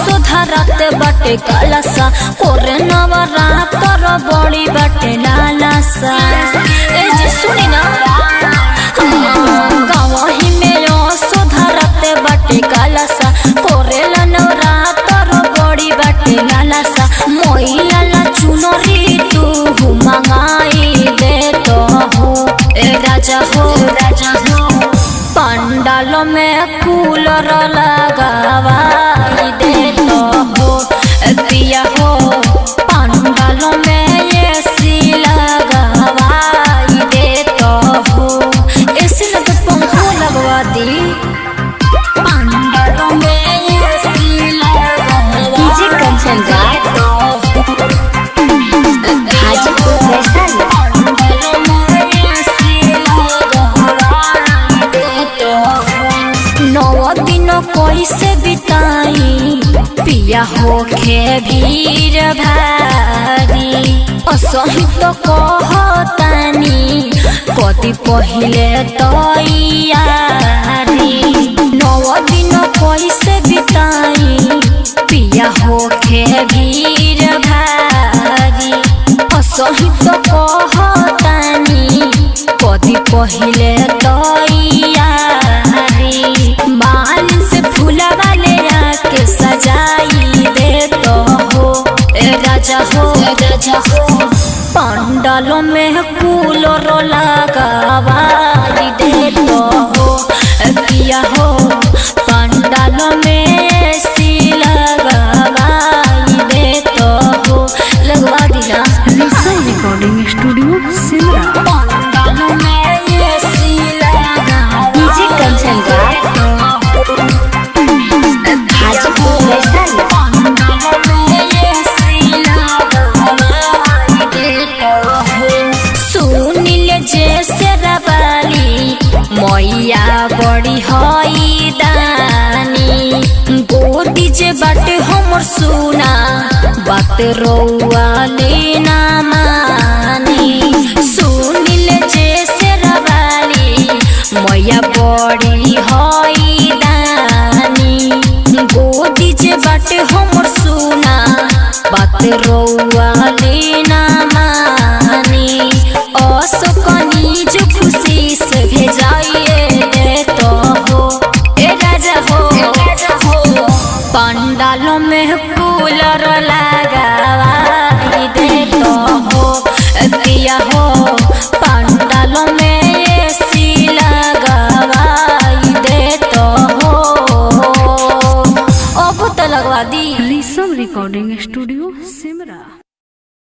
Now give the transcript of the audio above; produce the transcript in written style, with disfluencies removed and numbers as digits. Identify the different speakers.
Speaker 1: बाटे कालासा कोरे नवरात्र बड़ी बाटे लालासा ए जी सुनी ना गावही में सुधरते बाटे कालासा कोरे नवरात्र बड़ी बाटे लालासा मोइला ला चुनरी तू मंगाई दे तो हो ए राजा हो पंडाल में कूलर लगावाई दे तो हो पिया हो पंडाल में एसी लगावाई दे तो हो एसी लगे पंखा लगवा दी पंडाल में एसी लगावाई
Speaker 2: डीजे कंचन हाजीपुर वैशाली।
Speaker 1: कैसे बिताई पिया होखे भीड़ भारी असही तो कहतानी कति पहिले तैयारी 9 दिन कैसे बिताई पिया होखे भीड़ भारी असही तो कहतानी कति पहिले तैयारी बाल से फूला वाले आके सजाई दे तो हो ए राजा हो पंडाल में कूलर लगावाई दे तो हो पिया हो पंडाल में एसी लगावाई दे तो हो लगवा दिया
Speaker 2: रिकॉर्डिंग स्टूडियो सिमरा।
Speaker 1: पंडाल में एसी लगावाई
Speaker 2: डीजे कंचन हाजीपुर वैशाली।
Speaker 1: सुनिल जैसे रवाली मैया बड़ी हई दानी गोदी जे बाटे हमर सुना बात रौआ लेना मानी सुनिल जैसे रवाली मैया बड़ी हई दानी गोदी जे बाटे हमर सुना बात रौआ लेना मानी असकनी जो खुशी से भेजाइए दे तो हो ए राजा हो पंडाल में कूलर लगावाई दे तो हो पिया हो पंडाल में एसी लगावाई दे तो हो अब तो लगवा दी।
Speaker 2: रिकॉर्डिंग